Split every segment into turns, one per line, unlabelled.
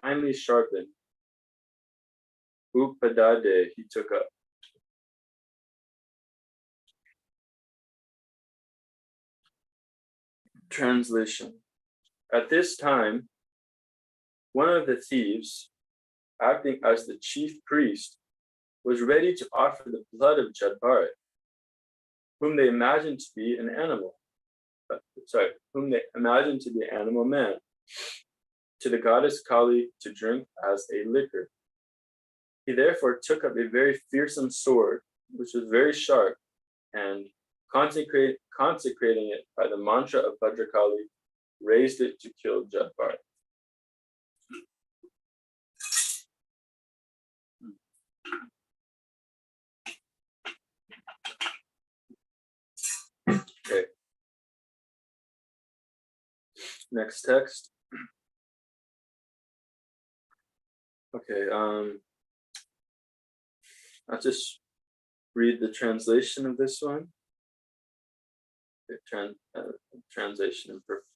finely sharpened. Upadade, he took up. Translation. At this time, one of the thieves, acting as the chief priest, was ready to offer the blood of Jadbharat, whom they imagined to be an animal. Whom they imagined to be an animal man, to the goddess Kali to drink as a liquor. He therefore took up a very fearsome sword, which was very sharp, and consecrating it by the mantra of Bhadrakali, raised it to kill Jadbharat. Okay. Next text. Okay, I'll just read the translation of this one. Translation imperfect.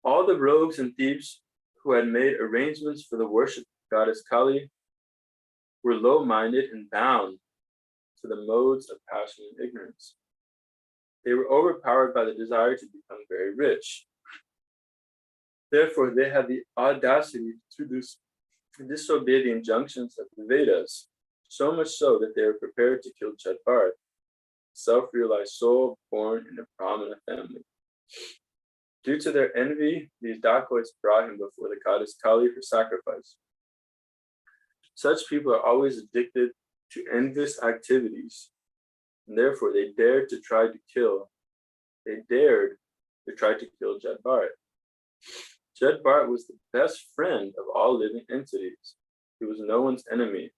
All the rogues and thieves who had made arrangements for the worship of goddess Kali were low-minded and bound to the modes of passion and ignorance. They were overpowered by the desire to become very rich. Therefore, they had the audacity to disobey the injunctions of the Vedas, so much so that they were prepared to kill Jadbharat, self-realized soul born in a Brahmana family. Due to their envy, these dacoits brought him before the goddess Kali for sacrifice. Such people are always addicted to envious activities, and therefore they dared to try to kill Jadbharat. Jadbharat was the best friend of all living entities. He was no one's enemy,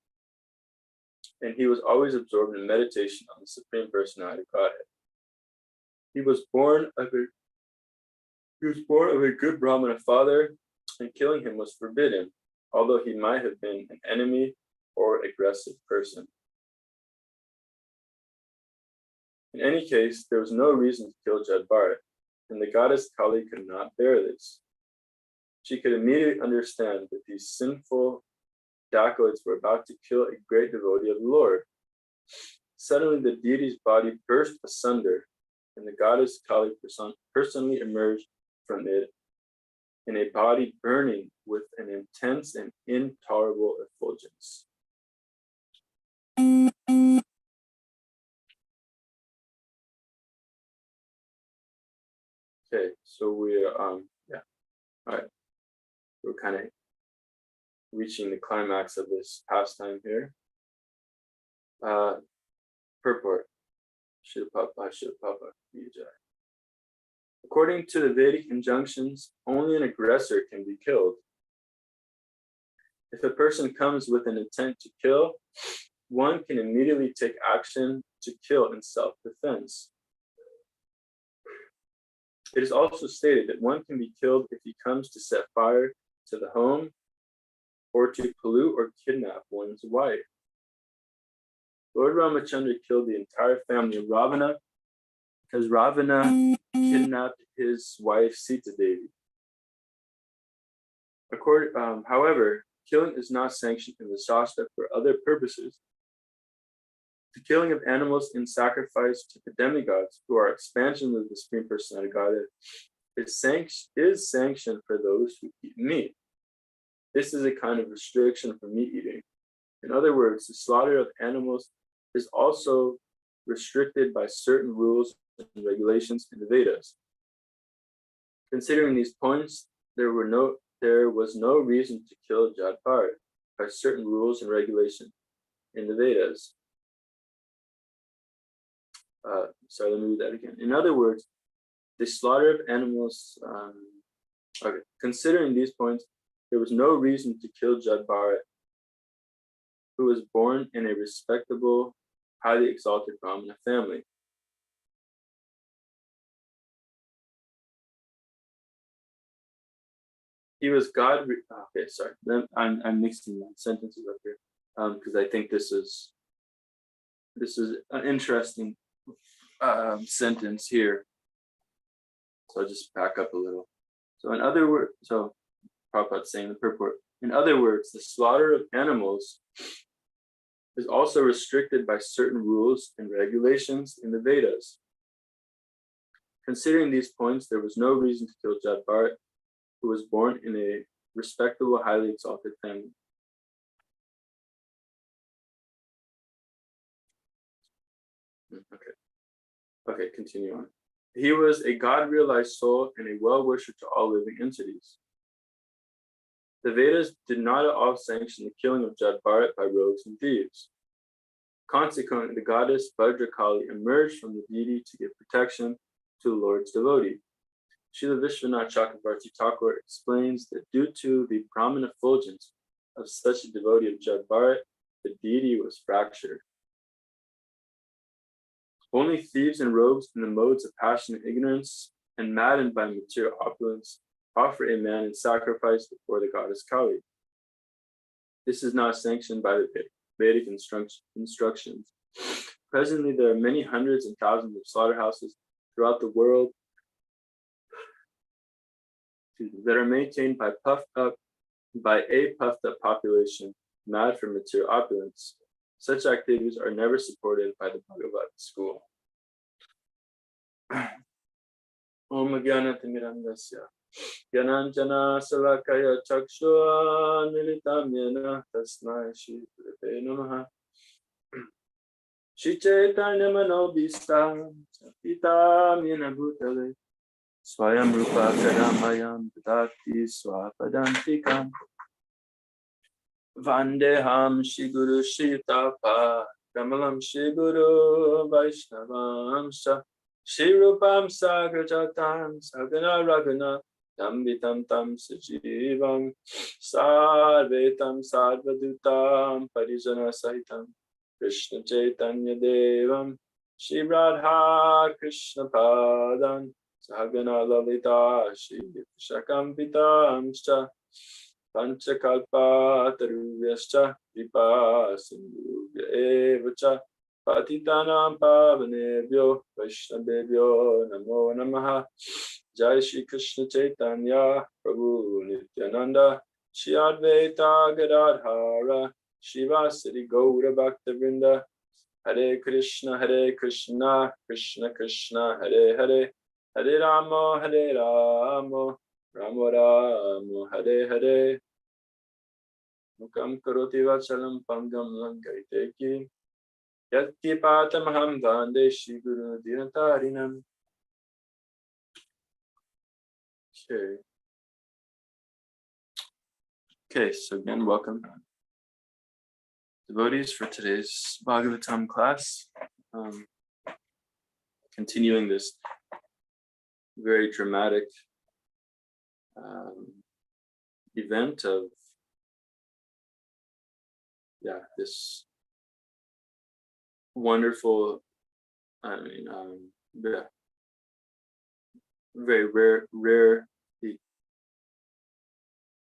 and he was always absorbed in meditation on the Supreme Personality of Godhead. He was born of a good Brahmana father, and killing him was forbidden, although he might have been an enemy or aggressive person. In any case, there was no reason to kill Jadbharat, and the goddess Kali could not bear this. She could immediately understand that these sinful dacoits were about to kill a great devotee of the Lord. Suddenly, the deity's body burst asunder, and the goddess Kali personally emerged from it in a body burning with an intense and intolerable effulgence. Okay, so we're all right. We're kind of reaching the climax of this pastime here. Purport. Shilpapa. According to the Vedic injunctions, only an aggressor can be killed. If a person comes with an intent to kill, one can immediately take action to kill in self-defense. It is also stated that one can be killed if he comes to set fire to the home or to pollute or kidnap one's wife. Lord Ramachandra killed the entire family of Ravana because Ravana kidnapped his wife Sita Devi. However, killing is not sanctioned in the Shastra for other purposes. The killing of animals in sacrifice to the demigods, who are expansions of the Supreme Personality of Godhead, is sanctioned for those who eat meat. This is a kind of restriction for meat eating. In other words, the slaughter of animals is also restricted by certain rules and regulations in the Vedas. Considering these points, there was no reason to kill Jadbharat by certain rules and regulations in the Vedas. Let me read that again. In other words, the slaughter of animals, considering these points, there was no reason to kill Jadbharat, who was born in a respectable, highly exalted Brahmana family. He was God. Okay, sorry. I'm mixing my sentences up here because I think this is an interesting sentence here. So I'll just back up a little. So in other words, Prabhupada saying in the purport. In other words, the slaughter of animals is also restricted by certain rules and regulations in the Vedas. Considering these points, there was no reason to kill Jad Bharat, who was born in a respectable, highly exalted family. Okay, continue on. He was a God-realized soul and a well-wisher to all living entities. The Vedas did not at all sanction the killing of Jad Bharat by rogues and thieves. Consequently, the goddess Bhadrakali emerged from the deity to give protection to the Lord's devotee. Srila Vishwanath Chakravarti Thakur explains that due to the Brahman effulgence of such a devotee of Jad Bharat, the deity was fractured. Only thieves and rogues in the modes of passion and ignorance and maddened by material opulence offer a man in sacrifice before the goddess Kali. This is not sanctioned by the Vedic instructions. Presently, there are many hundreds and thousands of slaughterhouses throughout the world that are maintained by a puffed up population mad for material opulence. Such activities are never supported by the Bhagavatam school. Om Jnana-Timiram Dasya Jnananjana Salakaya Chakshua Militam Yena Tasmai Shri Gurave Namaha. Shri Chaitanya Manobhishtam Sapitam Yena Bhutale Swayam Rupa Kadamayam Dadati Swapadantikam Vandeham Shri Guru Shri Tapa Kamalam Shri Guru Vaishnavam Shri Rupam Sagrajatam Sagana Ragana Tambitam Tam Sajivam Sarvetam Sarvadutam Parijana Sahitam Krishna Chaitanya Devam Shri Radha Krishna Padam Sagana Lalita Shri Shakampitam Panchakalpa Taruvyascha Vipa Sindhuvya Evacha Patitanam Pavanebhyo Vaishnavebhyo Namo Namaha. Jai Shri Krishna Chaitanya Prabhu Nityananda Shri Advaita Gadadhara Shivasari Gaura Bhakta-vrinda. Hare Krishna Krishna Krishna Hare Hare Hare Rama Rama Rama Hare Hare. Mukam karoti vachalam pangam lankaite ki yatti patamaham vande Shri Guru Dinatarinam. Okay, so again, welcome devotees for today's Bhagavatam class. Continuing this very dramatic event of this wonderful, very rare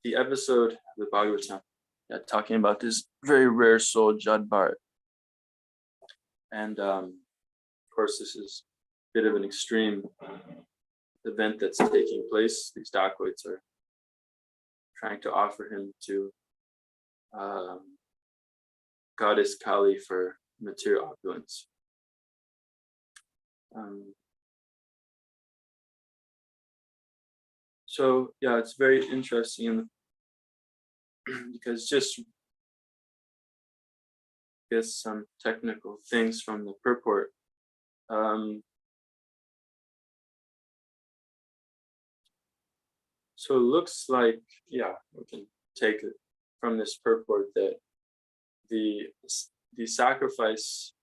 the episode of the Bhagavatam, talking about this very rare soul Jad Bharat. And of course, this is a bit of an extreme event that's taking place. These dacoits are trying to offer him to goddess Kali for material opulence. So it's very interesting because just guess some technical things from the purport. So it looks like, we can take it from this purport that the sacrifice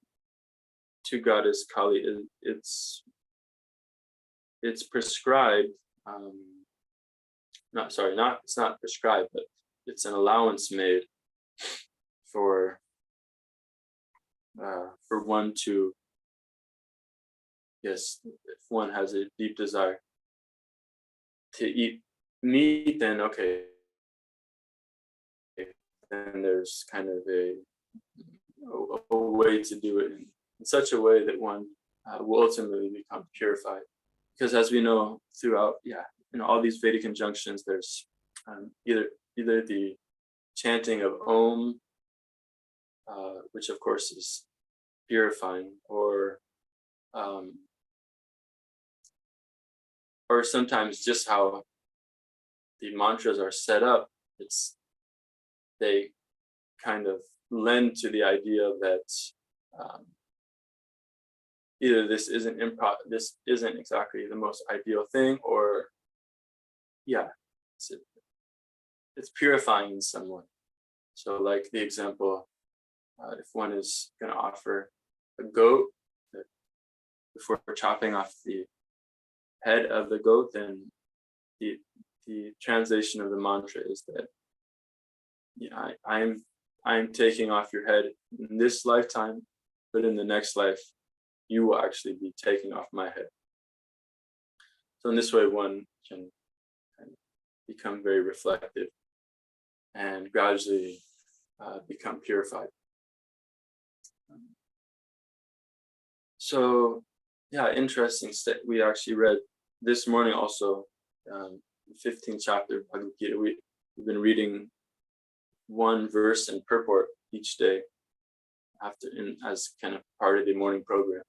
to goddess Kali it's prescribed. It's not prescribed, but it's an allowance made for one to, if one has a deep desire to eat meat, then okay, then there's kind of a way to do it in such a way that one will ultimately become purified. Because as we know throughout, all these Vedic injunctions, there's either the chanting of Om, which of course is purifying, or sometimes just how the mantras are set up, they kind of lend to the idea that either this isn't exactly the most ideal thing, or it's purifying in some way. So like the example, if one is going to offer a goat, before chopping off the head of the goat, then the translation of the mantra is that I'm taking off your head in this lifetime, but in the next life you will actually be taking off my head. So in this way one can kind of become very reflective and gradually become purified. So interesting. We actually read this morning also, the 15th chapter of Bhagavad Gita. We've been reading one verse and purport each day as kind of part of the morning program.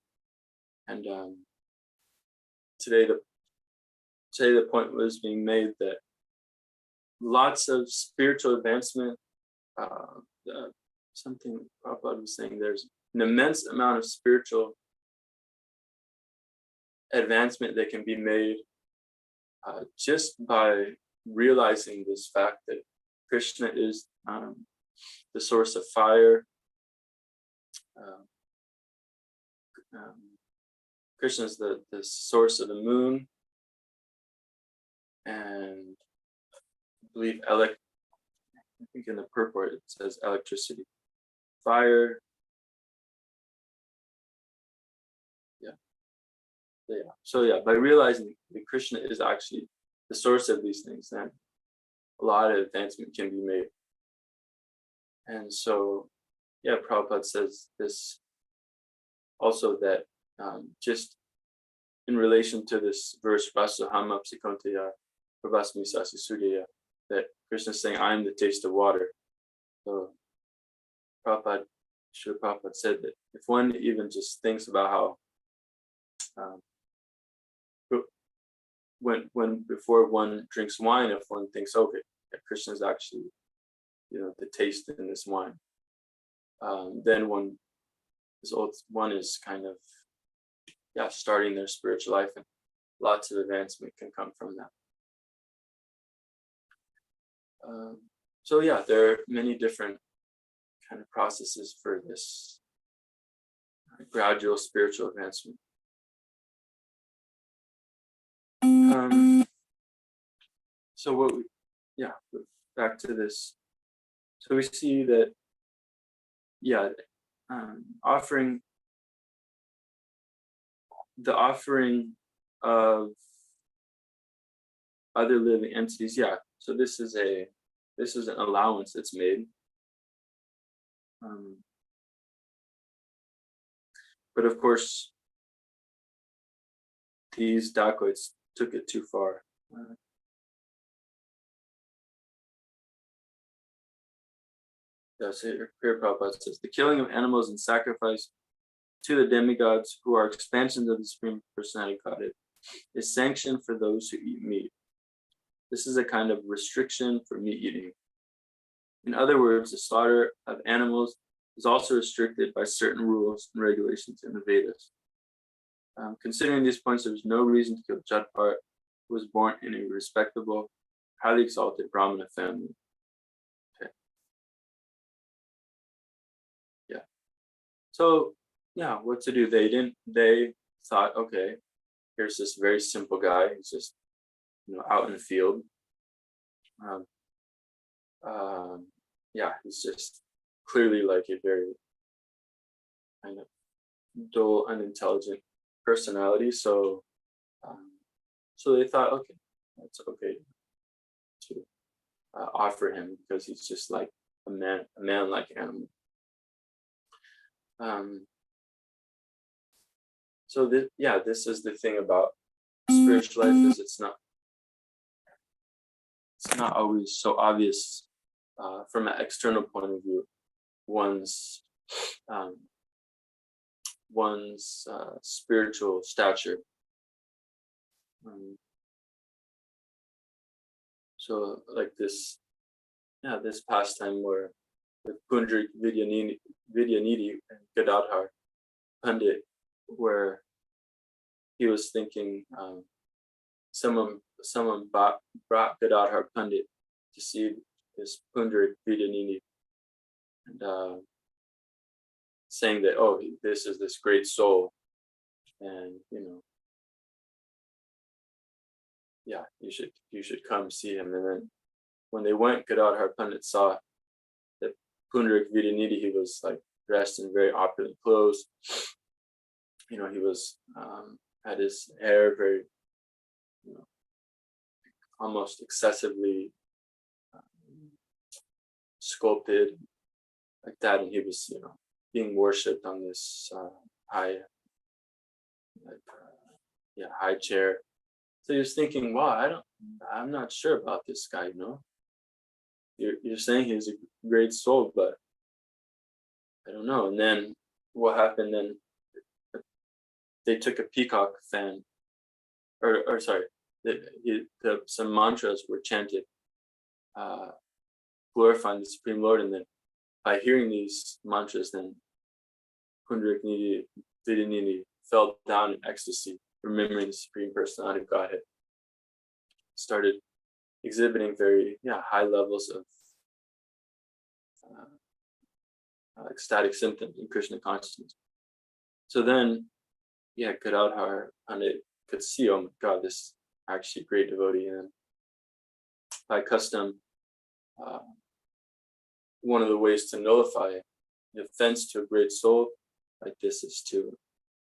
And today the point was being made that lots of spiritual advancement, something Prabhupada was saying, there's an immense amount of spiritual advancement that can be made just by realizing this fact that Krishna is the source of fire. Krishna is the source of the moon, and I believe I think in the purport it says electricity, fire. So by realizing that Krishna is actually the source of these things, then a lot of advancement can be made. And so, Prabhupada says this also, that just in relation to this verse, Vasahama Psikonteya Prabhasmi Sasi Sudaya, that Krishna is saying, I am the taste of water. So Srila Prabhupada said that if one even just thinks about how when before one drinks wine, if one thinks, okay, Krishna is actually, the taste in this wine, then one is kind of, starting their spiritual life, and lots of advancement can come from that. There are many different kind of processes for this gradual spiritual advancement. Back to this. So we see that, offering of other living entities. So this is an allowance that's made. But of course, these dacoits took it too far. So here Prabhupada says, the killing of animals and sacrifice to the demigods, who are expansions of the Supreme Personality of Godhead, is sanctioned for those who eat meat. This is a kind of restriction for meat eating. In other words, the slaughter of animals is also restricted by certain rules and regulations in the Vedas. Considering these points, there was no reason to kill Jatpar, who was born in a respectable, highly exalted Brahmana family. So, what to do? They thought, okay, here's this very simple guy who's just, out in the field. He's just clearly like a very kind of dull, unintelligent personality. So they thought, okay, it's okay to offer him, because he's just like a man-like animal. This is the thing about spiritual life, is it's not it's not always so obvious from an external point of view, one's spiritual stature. So like this pastime where with Pundrik Vidyanidhi and Gadadhar Pandit, where he was thinking someone brought Gadadhar Pandit to see this Pundrik Vidyanidhi, and saying that, oh, this is this great soul, and you should come see him. And then when they went, Gadadhar Pandit saw that Pundrik Vidyanidhi, he was like dressed in very opulent clothes. He was had his hair very, almost excessively sculpted like that, and he was, being worshipped on this high chair. So he was thinking, wow, I'm not sure about this guy, You're saying he's a great soul, but I don't know. And then what happened then? They took a peacock fan, or sorry, some mantras were chanted, glorifying the Supreme Lord, and then by hearing these mantras, then Pundrik Vidyanidhi fell down in ecstasy, remembering the Supreme Personality of Godhead, started exhibiting very high levels of ecstatic symptoms in Krishna consciousness. So then, Gadadhar Pandit could see, oh my God, this is actually a great devotee. And by custom, one of the ways to nullify the offense to a great soul like this is to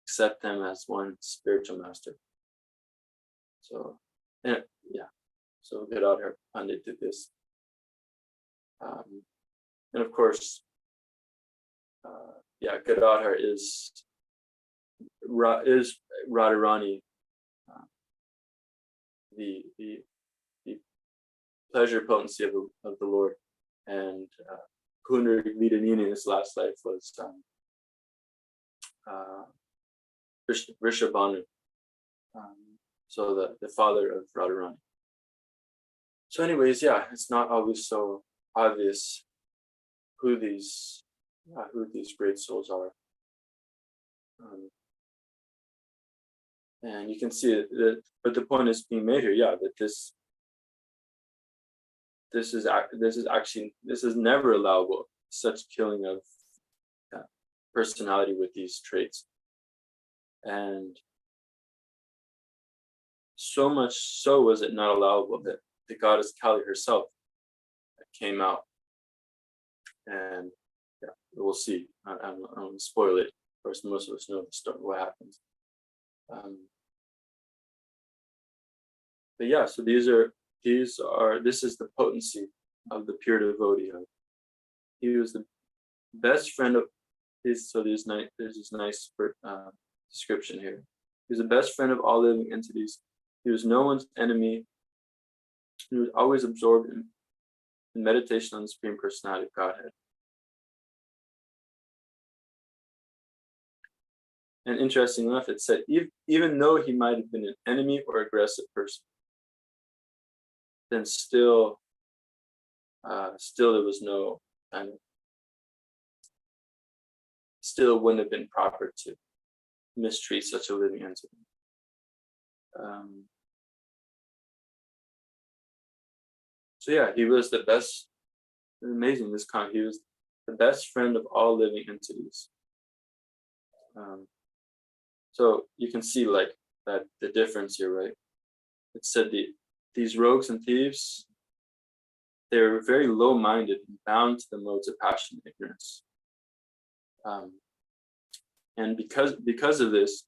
accept them as one spiritual master. So, so Gadadhar Pandit did this. And of course, Gadadhar is Radharani, the pleasure potency of the Lord, and Pundrik Vidyanidhi in his last life was Vrishabhanu, so the father of Radharani. So anyways, it's not always so obvious who these great souls are. And you can see that, but the point is being made here, that this is never allowable, such killing of personality with these traits. And so much so was it not allowable that the goddess Kali herself came out. And we'll see. I don't want to spoil it. Of course, most of us know the story, what happens. But so this is the potency of the pure devotee. He was the best friend of his. So there's this nice description here. He was the best friend of all living entities. He was no one's enemy. He was always absorbed in meditation on the Supreme Personality of Godhead. And interesting enough, it said even though he might have been an enemy or aggressive person, then still there was no kind of, still wouldn't have been proper to mistreat such a living entity. He was the best. Amazing, he was the best friend of all living entities. So you can see like that the difference here, right? It said these rogues and thieves, they were very low-minded and bound to the modes of passion and ignorance. And because of this,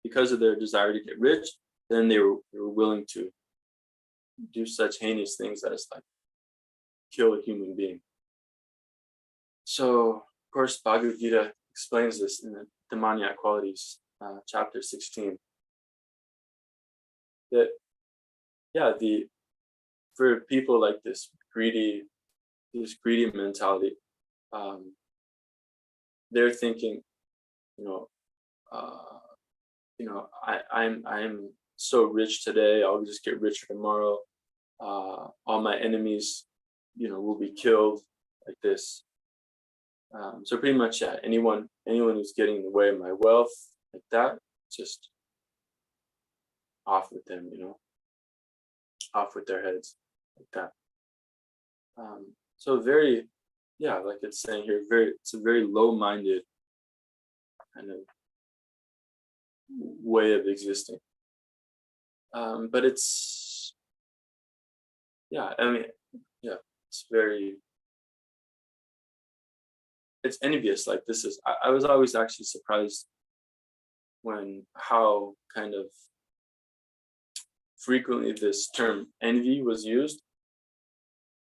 because of their desire to get rich, then they were willing to do such heinous things as like kill a human being. So, of course, Bhagavad Gita explains this in the demoniac qualities, chapter 16. That, for people like this greedy mentality, they're thinking, you know, I'm so rich today, I'll just get richer tomorrow. All my enemies, will be killed like this. So pretty much, yeah, anyone who's getting in the way of my wealth like that, just off with them, off with their heads like that. So very, yeah, like it's saying here, it's a very low-minded kind of way of existing. But it's, yeah, I mean, yeah, it's envious. Like this is, I was always actually surprised how kind of frequently this term envy was used.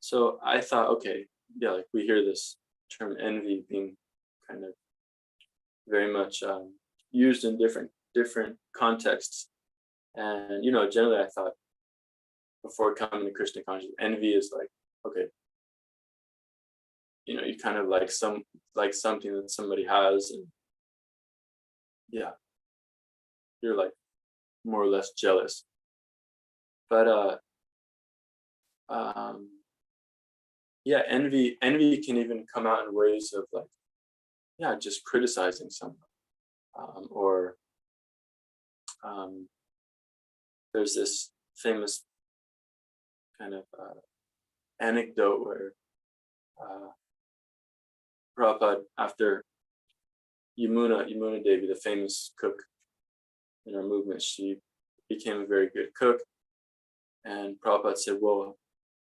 So I thought, okay, yeah, like we hear this term envy being kind of very much used in different contexts. And, generally I thought before coming to Krishna consciousness, envy is like, okay, you kind of like something that somebody has, and yeah, you're like more or less jealous. But yeah, envy can even come out in ways of like, yeah, just criticizing someone, or there's this famous kind of anecdote where Prabhupada, after Yamuna Devi, the famous cook in our movement, she became a very good cook, and Prabhupada said, well,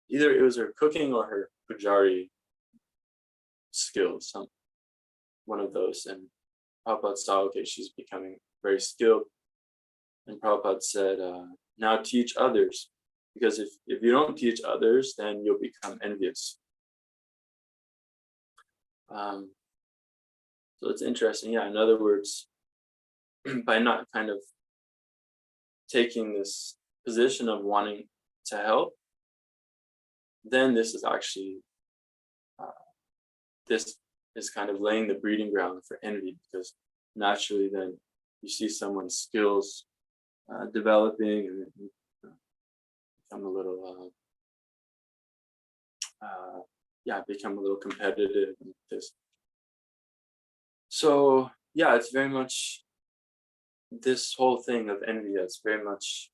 either it was her cooking or her pujari skills, one of those. And Prabhupada saw, okay, she's becoming very skilled, and Prabhupada said, now teach others, because if you don't teach others, then you'll become envious. So it's interesting, yeah. In other words, by not kind of taking this position of wanting to help, then this is actually this is kind of laying the breeding ground for envy, because naturally then you see someone's skills developing, and become a little become a little competitive and this. So yeah, it's very much this whole thing of envy. That's very much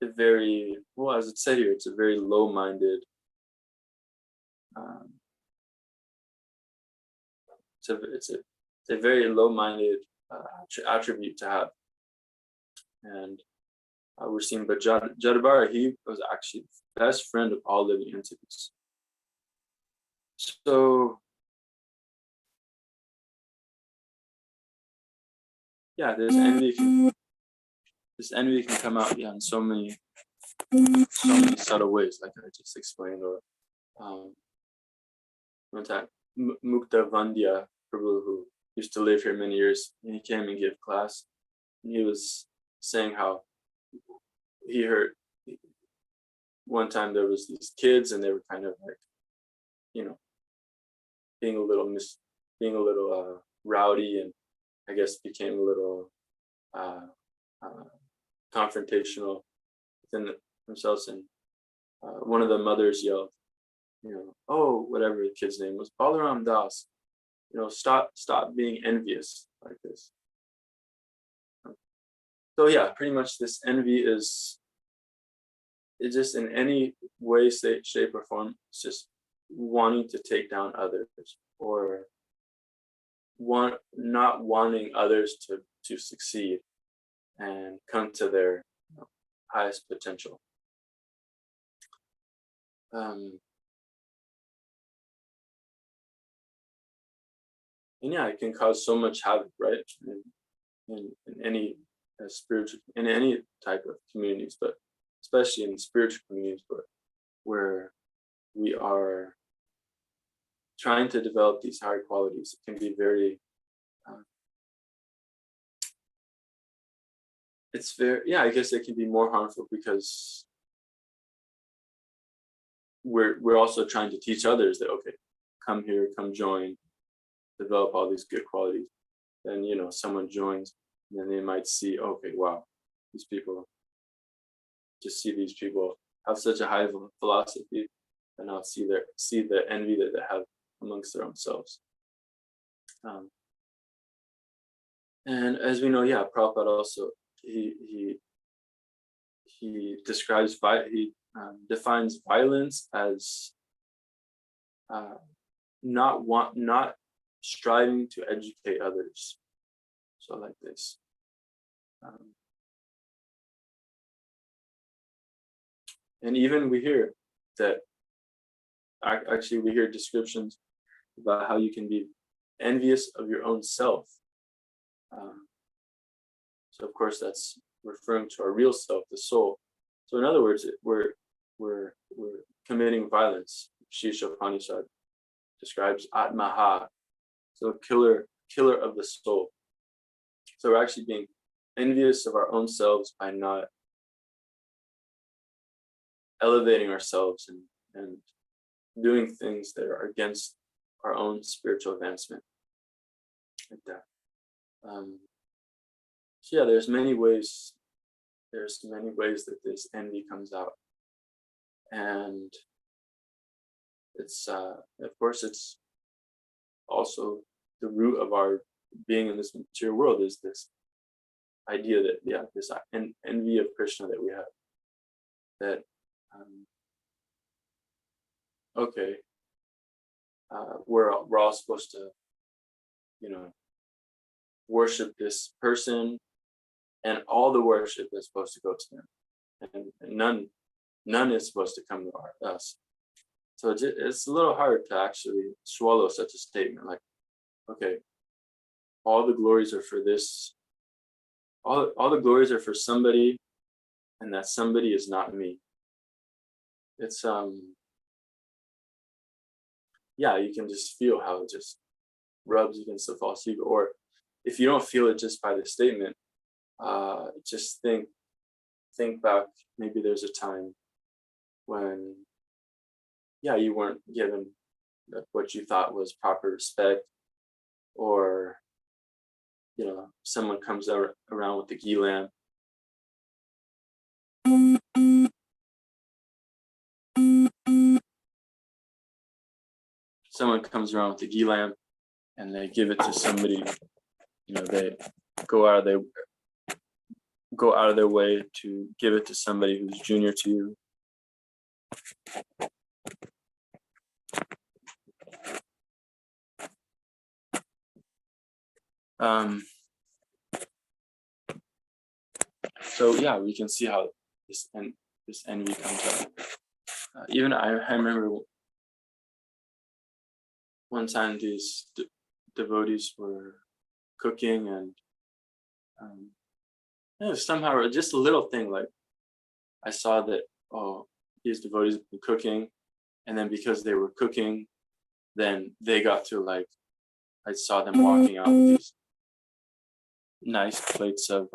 as it said here, it's a very low-minded. It's a very low-minded attribute to have, and we're seeing. But Jadabara, he was actually the best friend of all living entities. So yeah, this envy can come out in so many subtle ways, like I just explained. Or one time, Mukta Vandya Prabhu, who used to live here many years, and he came and gave class, and he was saying how he heard one time there was these kids, and they were kind of like, being a little rowdy, and I guess became a little confrontational within themselves. And one of the mothers yelled, oh, whatever the kid's name was, Balaram Das, stop being envious like this. So yeah, pretty much this envy is just in any way, shape, or form, it's just wanting to take down others, or not wanting others to succeed and come to their highest potential. And yeah, it can cause so much havoc, right? In any spiritual, in any type of communities, but especially in spiritual communities, where we are trying to develop these higher qualities. It can be very it's very, yeah, I guess it can be more harmful because we're also trying to teach others that, okay, come here, come join, develop all these good qualities. Then, someone joins, and then they might see, okay, wow, these people, just see these people have such a high philosophy, and not see the envy that they have amongst their own selves. And as we know, yeah, Prabhupada also, he describes, he defines violence as not striving to educate others. So like this. And even we hear that, actually we hear descriptions about how you can be envious of your own self. So of course that's referring to our real self, the soul. So in other words, we're committing violence. Shisha Upanishad describes Atmaha, so killer of the soul. So we're actually being envious of our own selves by not elevating ourselves and doing things that are against our own spiritual advancement, like that. So yeah, there's many ways that this envy comes out, and it's of course it's also the root of our being in this material world, is this idea that this envy of Krishna that we have, that okay, we're all supposed to worship this person, and all the worship is supposed to go to them, and none is supposed to come to us. So it's a little hard to actually swallow such a statement, like, okay, all the glories are for this, all the glories are for somebody, and that somebody is not me. It's you can just feel how it just rubs against the false ego. Or if you don't feel it just by the statement, just think back, maybe there's a time when you weren't given what you thought was proper respect, or someone comes around with the ghee lamp. Someone comes around with the ghee lamp and they give it to somebody, they go out of their way to give it to somebody who's junior to you. So we can see how this envy comes up. Even I remember one time these devotees were cooking, and somehow just a little thing, like I saw that, these devotees have been cooking, and then because they were cooking, then they got to, like, I saw them walking out with these nice plates of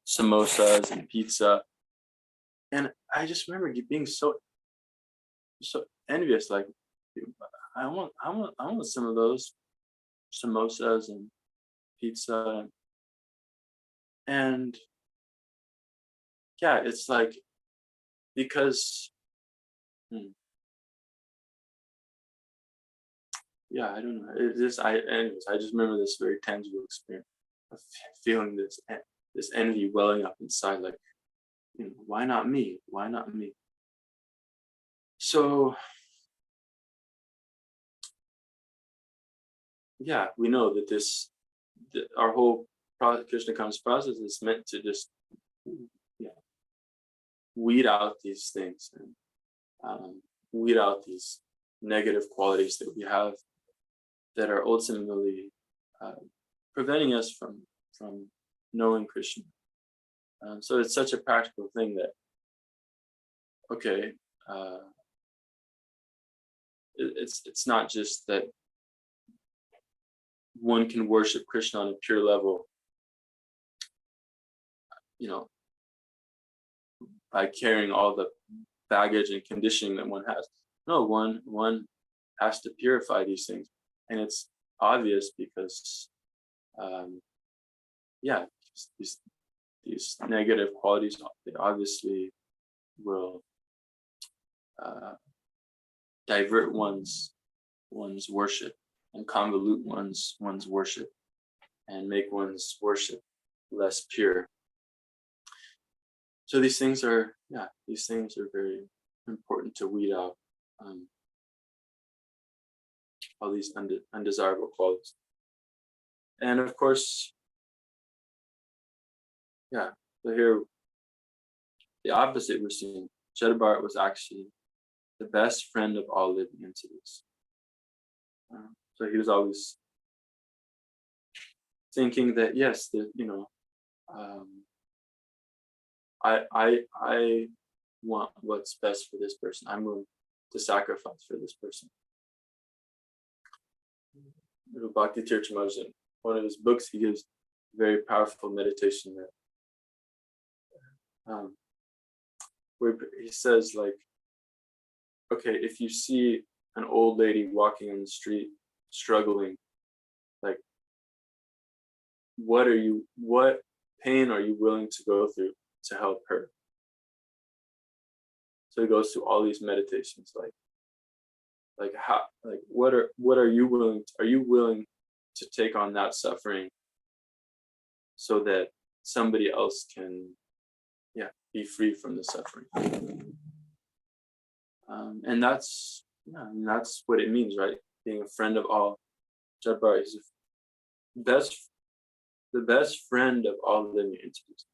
samosas and pizza, and I just remember being so envious. Like, I want some of those samosas and pizza, and it's like, because I don't know. Anyways, I just remember this very tangible experience of feeling this envy welling up inside, like, why not me? Why not me? So we know that our whole Krishna conscious process is meant to just weed out these things, and weed out these negative qualities that we have that are ultimately preventing us from knowing Krishna. So it's such a practical thing that, okay, it's not just that one can worship Krishna on a pure level, by carrying all the baggage and conditioning that one has. No, one has to purify these things, and it's obvious because, these negative qualities, they obviously will divert one's worship and convolute one's worship and make one's worship less pure. So these things are very important to weed out, all these undesirable qualities. And of course, so here, the opposite we're seeing. Jadabharat was actually the best friend of all living entities. So he was always thinking that, yes, I want what's best for this person. I'm willing to sacrifice for this person. Bhakti Tirtha Maharaj, in one of his books, he gives a very powerful meditation that, where he says, like, okay, if you see an old lady walking on the street struggling, like, what pain are you willing to go through to help her? So he goes through all these meditations, what are you willing to, are you willing to take on that suffering so that somebody else can be free from the suffering? And that's what it means, right? Being a friend of all. Jadabharat is the best friend of all living entities.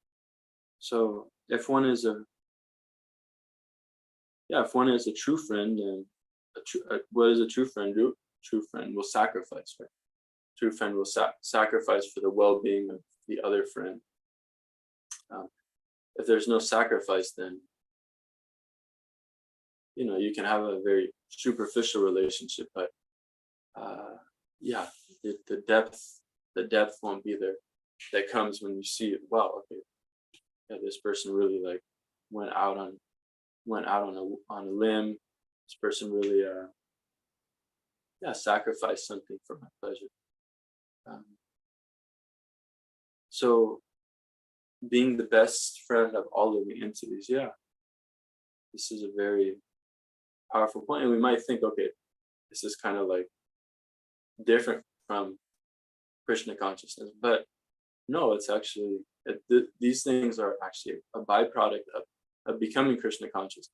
So if one is a true friend, and what is a true friend do? True friend will sacrifice, right? True friend will sacrifice for the well-being of the other friend. If there's no sacrifice, then you can have a very superficial relationship, but the depth won't be there. That comes when you see it. Wow, okay, this person really went out on a limb. This person really sacrificed something for my pleasure. So being the best friend of all living entities, this is a very powerful point. And we might think, okay, this is kind of different from Krishna consciousness, but no, it's actually, these things are actually a byproduct of becoming Krishna conscious.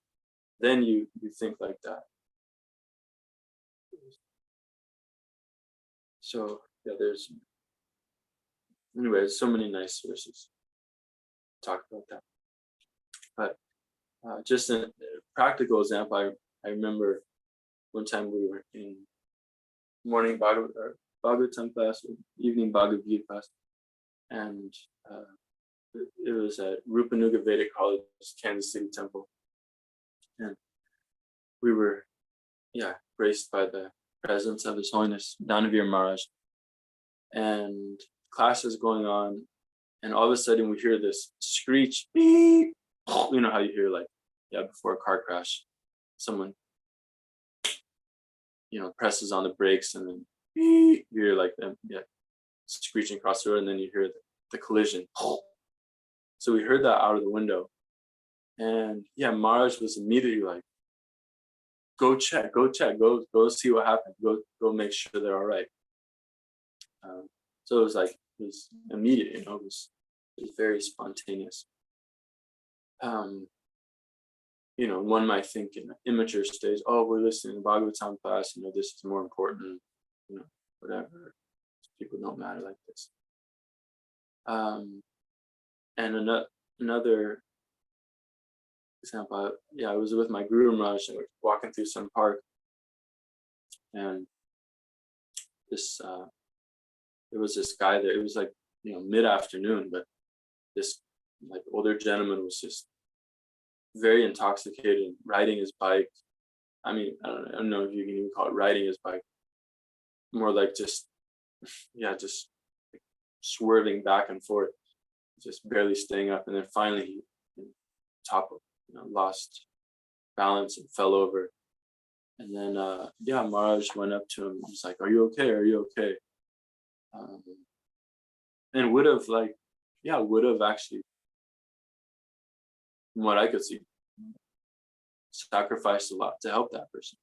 Then you think like that. So there's so many nice sources to talk about that. But just a practical example, I remember one time we were in morning Bhagavatam class, or evening Bhagavad Gita class, and it was at Rupanuga Vedic College, Kansas City Temple, and we were graced by the presence of His Holiness Danavir Maharaj, and class is going on, and all of a sudden we hear this screech, beep. You know how you hear before a car crash, someone presses on the brakes, and then beep, you hear them screeching across the road, and then you hear the collision. So we heard that out of the window, and Maharaj was immediately go check, go see what happened, go make sure they're all right. So it was immediate, it was very spontaneous. One might think in an immature stage, oh, we're listening to Bhagavatam class, this is more important, whatever. People don't matter like this. And another example, I was with my Guru Maharaj, and we're walking through some park, and there was this guy there. It was mid-afternoon, but this older gentleman was just very intoxicated, riding his bike. I mean, I don't know if you can even call it riding his bike. More like just yeah, just like, swerving back and forth, just barely staying up, and then finally he lost balance and fell over. And then yeah, Maharaj went up to him. He's like, "Are you okay? Are you okay?" Um, and would have actually, from what I could see, sacrificed a lot to help that person.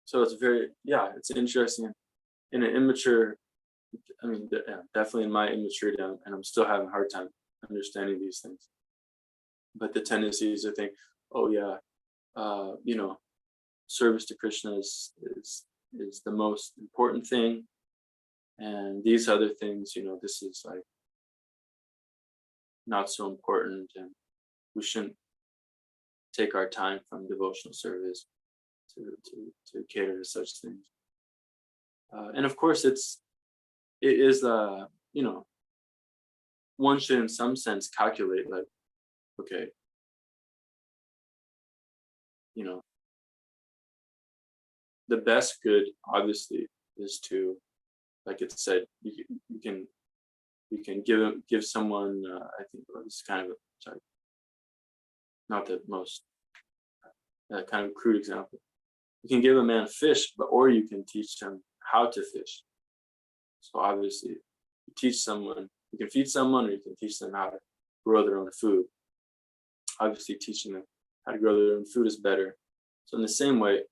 So it's it's interesting in an immature. I mean, definitely in my immaturity, and I'm still having a hard time understanding these things. But the tendency is to think, oh yeah, service to Krishna is the most important thing, and these other things, this is like not so important, and we shouldn't take our time from devotional service to cater to such things. And of course, it is one should in some sense calculate, like, okay, the best good obviously is to, like it said, you can give someone, I think this is kind of not the most kind of crude example. You can give a man fish, or you can teach him how to fish. So obviously, you teach someone, you can feed someone, or you can teach them how to grow their own food. Obviously, teaching them how to grow their own food is better. So in the same way,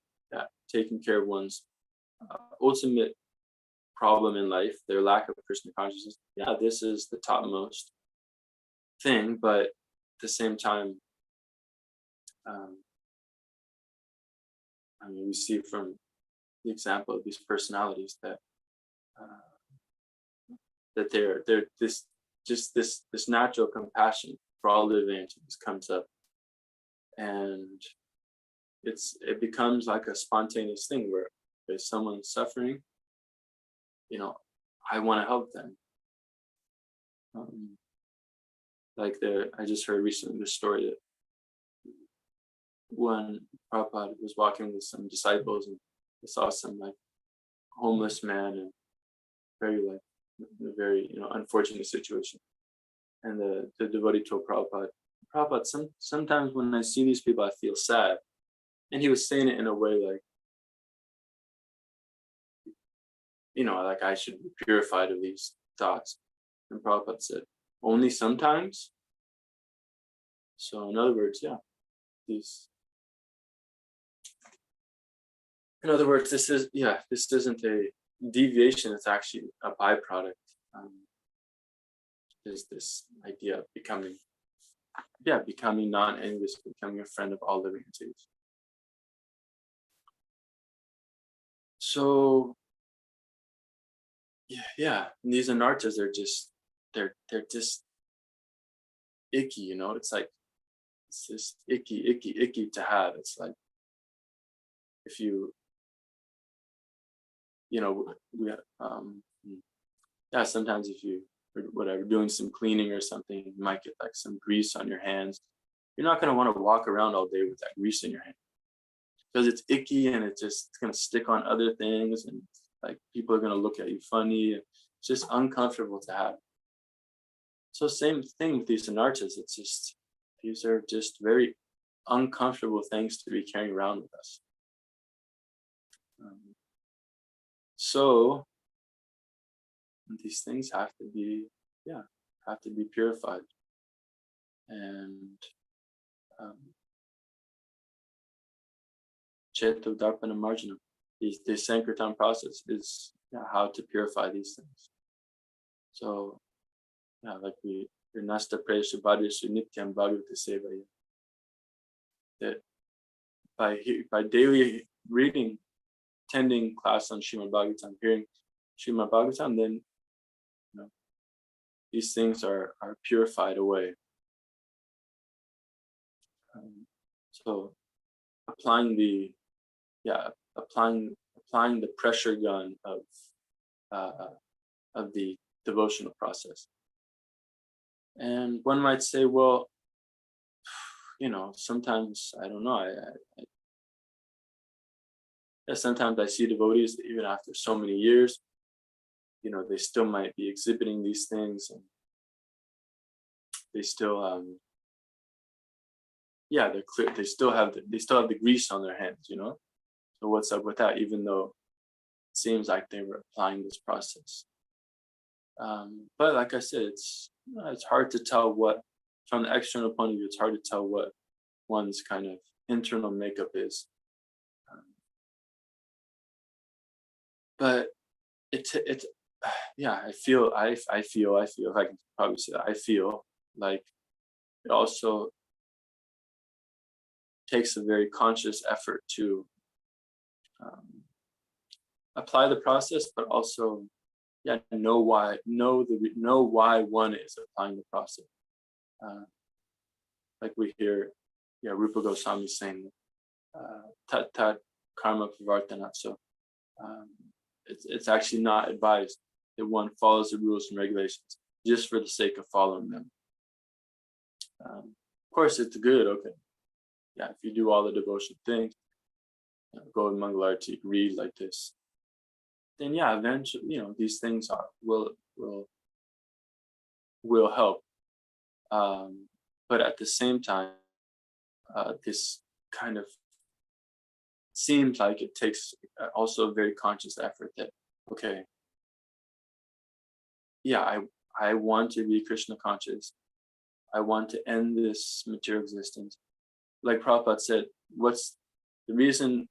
taking care of one's ultimate problem in life, their lack of Krishna consciousness, this is the topmost thing. But at the same time, we see from the example of these personalities that they're this natural compassion for all living entities comes up, and it becomes like a spontaneous thing where if someone's suffering, I want to help them. I just heard recently the story that when Prabhupada was walking with some disciples, and they saw some like homeless man and very unfortunate situation, and the devotee told Prabhupada, sometimes when I see these people I feel sad. And he was saying it in a way like, like I should be purified of these thoughts. And Prabhupada said, only sometimes. So in other words, this isn't a deviation, it's actually a byproduct. Is this idea of becoming non-envious, becoming a friend of all living entities. So these anarthas are they're just icky, it's like it's just icky to have. It's like if you sometimes if you doing some cleaning or something, you might get like some grease on your hands. You're not going to want to walk around all day with that grease in your hand, because it's icky and it's going to stick on other things, and like people are going to look at you funny. It's just uncomfortable to have. So same thing with these anarthas. These are just very uncomfortable things to be carrying around with us. So these things have to be purified, and Cheto Darpana Marjana, the Sankirtan process is how to purify these things. So like Nasta Presha Bhadrishu Nityam Bhagavata Sevaya, that by daily reading, attending class on Srimad Bhagavatam, hearing Srimad Bhagavatam, then these things are purified away. So applying the pressure gun of the devotional process. And one might say, well, sometimes I don't know. sometimes I see devotees that even after so many years, they still might be exhibiting these things, and they still, they're clear. They still have the grease on their hands, So what's up with that? Even though it seems like they were applying this process, but like I said, it's hard to tell what, from the external point of view, it's hard to tell what one's kind of internal makeup is. But it's I feel if I can probably say that, I feel like it also takes a very conscious effort to apply the process, but also know why one is applying the process. Like we hear Rupa Goswami saying tat tat karma pravartana. So it's actually not advised that one follows the rules and regulations just for the sake of following them. Of course, it's good. Okay, if you do all the devotion things, go in Mangalarti, read like this, then eventually, these things will help. But at the same time, this kind of seems like it takes also a very conscious effort that, okay, I want to be Krishna conscious. I want to end this material existence. Like Prabhupada said, what's the reason?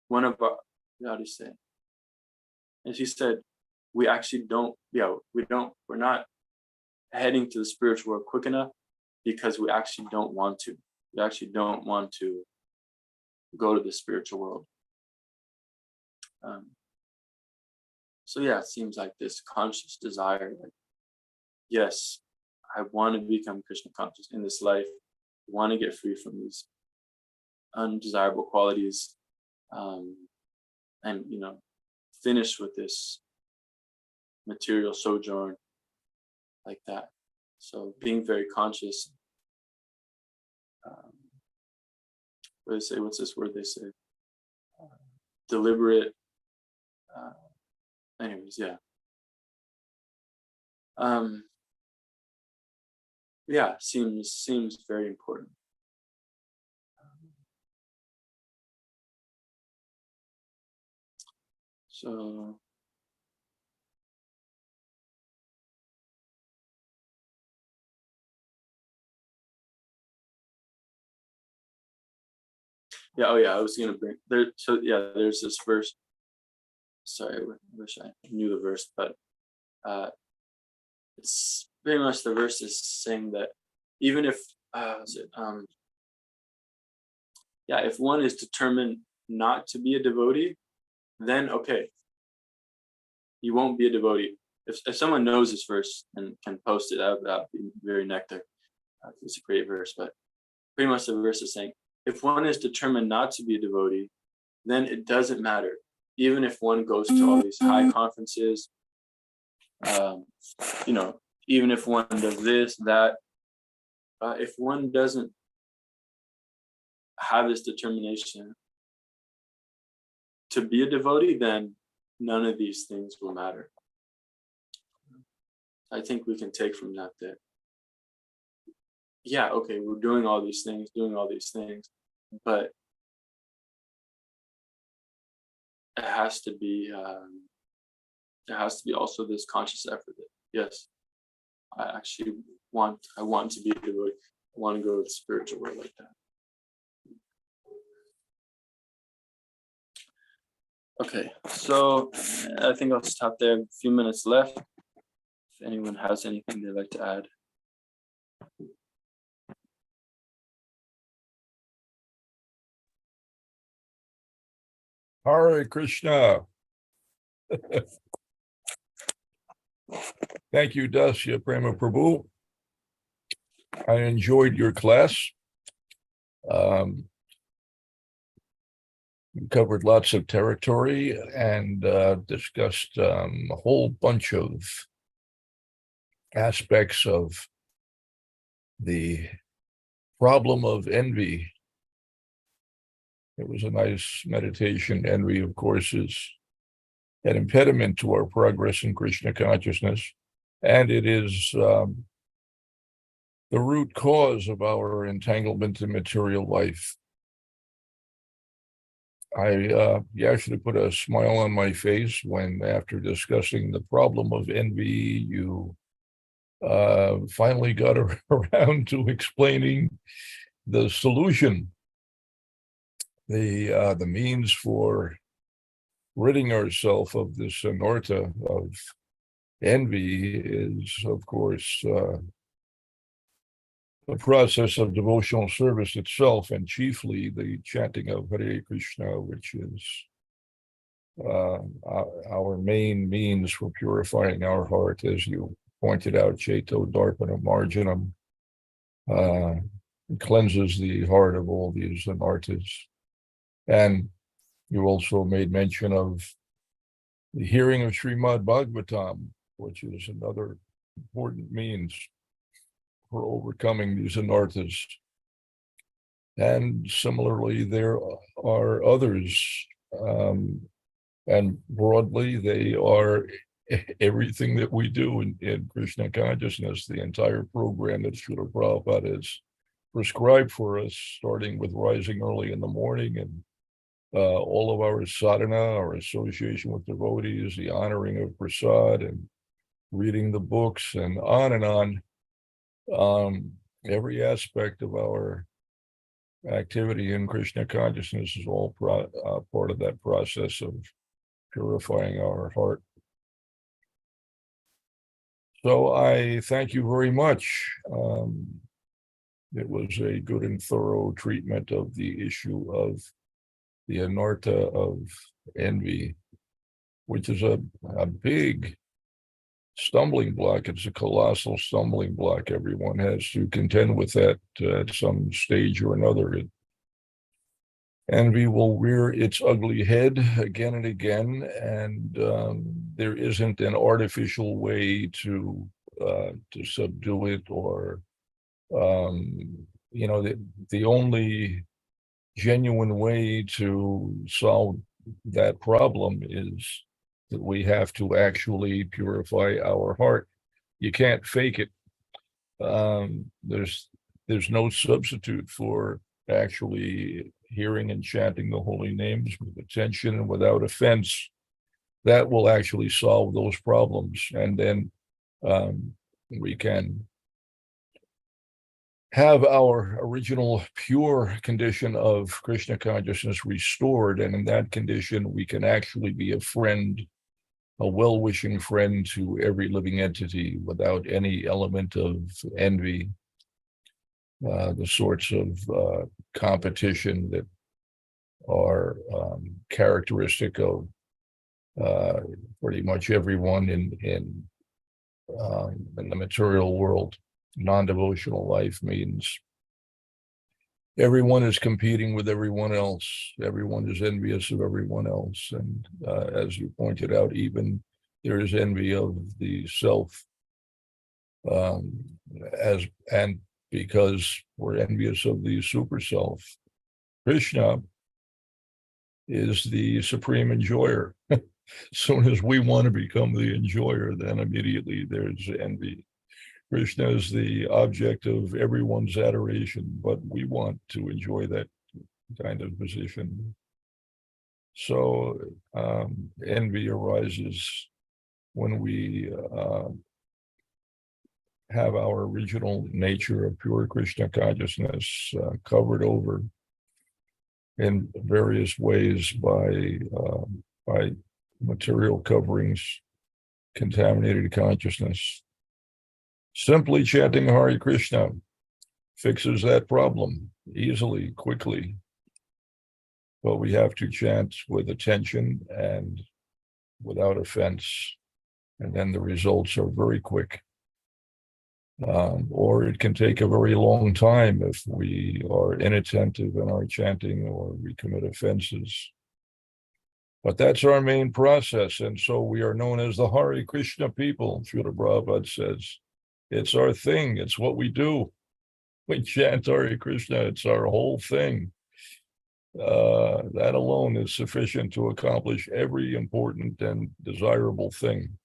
One of our, how do you say? As he said, we actually don't. We're not heading to the spiritual world quick enough because we actually don't want to. We actually don't want to go to the spiritual world. So it seems like this conscious desire, like, yes, I want to become Krishna conscious in this life. I want to get free from these undesirable qualities, and finish with this material sojourn like that. So being very conscious. What do they say? What's this word they say? Deliberate. Anyways, seems very important. So I was gonna bring there. So there's this verse. Sorry, I wish I knew the verse, but it's very much the verse is saying that even if if one is determined not to be a devotee, then okay, you won't be a devotee. If someone knows this verse and can post it, that would be very nectar. It's a great verse, but pretty much the verse is saying, if one is determined not to be a devotee, then it doesn't matter. Even if one goes to all these high conferences, even if one does this, that, if one doesn't have this determination to be a devotee, then none of these things will matter. I think we can take from that okay, we're doing all these things, but it has to be also this conscious effort that, yes, I want to be a devotee. I want to go to the spiritual world like that. Okay, so I think I'll stop there. A few minutes left. If anyone has anything they'd like to add.
Hare Krishna. Thank you, Dasya-Prema Prabhu. I enjoyed your class. We covered lots of territory and discussed a whole bunch of aspects of the problem of envy It was a nice meditation. Envy, of course, is an impediment to our progress in Krishna consciousness, and it is the root cause of our entanglement in material life. You actually put a smile on my face when, after discussing the problem of envy, you finally got around to explaining the solution. The means for ridding ourselves of this anorta of envy is, of course, the process of devotional service itself, and chiefly the chanting of Hare Krishna, which is our main means for purifying our heart, as you pointed out. Cheto Darpana Marjanam cleanses the heart of all these anartas. And you also made mention of the hearing of Srimad Bhagavatam, which is another important means for overcoming these anarthas. And similarly, there are others, and broadly, they are everything that we do in Krishna consciousness, the entire program that Srila Prabhupada has prescribed for us, starting with rising early in the morning and all of our sadhana, our association with devotees, the honoring of prasad, and reading the books, and on and on. Every aspect of our activity in Krishna consciousness is all part of that process of purifying our heart. So I thank you very much. It was a good and thorough treatment of the issue of the anarta of envy, which is a big stumbling block. It's a colossal stumbling block. Everyone has to contend with that at some stage or another. Envy will rear its ugly head again and again, and there isn't an artificial way to subdue it, or the only genuine way to solve that problem is that we have to actually purify our heart. You can't fake it. There's no substitute for actually hearing and chanting the holy names with attention and without offense. That will actually solve those problems, and then we can have our original pure condition of Krishna consciousness restored, and in that condition we can actually be a friend, a well-wishing friend to every living entity without any element of envy, the sorts of competition that are characteristic of pretty much everyone in the material world. Non-devotional life means everyone is competing with everyone else. Everyone is envious of everyone else. And as you pointed out, even there is envy of the self. And because we're envious of the super self, Krishna is the supreme enjoyer. As soon as we want to become the enjoyer, then immediately there's envy. Krishna is the object of everyone's adoration, but we want to enjoy that kind of position. So envy arises when we have our original nature of pure Krishna consciousness covered over in various ways by material coverings, contaminated consciousness. Simply chanting Hare Krishna fixes that problem easily, quickly. But we have to chant with attention and without offense, and then the results are very quick. Or it can take a very long time if we are inattentive in our chanting or we commit offenses. But that's our main process, and so we are known as the Hare Krishna people. Srila Prabhupada says, it's our thing, it's what we do. We chant Hare Krishna, it's our whole thing. that alone is sufficient to accomplish every important and desirable thing,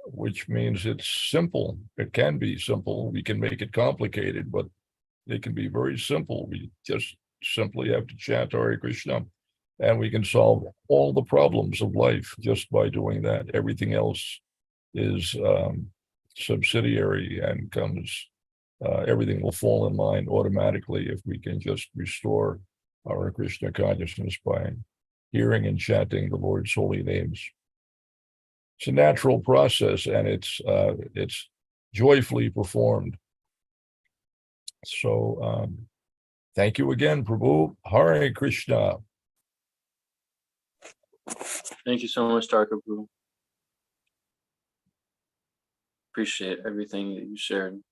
which means it's simple. It can be simple. We can make it complicated, but it can be very simple. We just simply have to chant Hare Krishna, and we can solve all the problems of life just by doing that. Everything else is subsidiary and comes, everything will fall in line automatically if we can just restore our Krishna consciousness by hearing and chanting the Lord's holy names. It's a natural process, and it's joyfully performed. So thank you again, Prabhu. Hare Krishna.
Thank you so much, Dr. Prabhu. Appreciate everything that you shared.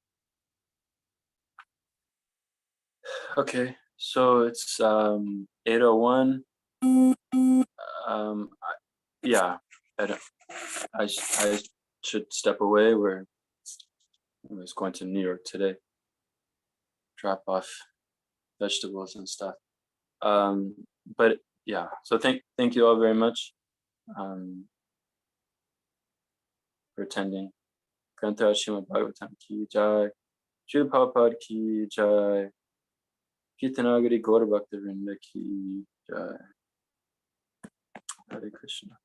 Okay, so it's 8:01. Yeah, I should step away. I was going to New York today, drop off vegetables and stuff. But yeah, so thank you all very much for attending. Grantha Srimad Bhagavatam ki jai, Srila Prabhupada ki jai, Kirtanagari Gaura Bhakta Vrinda ki jai. Hare Krishna.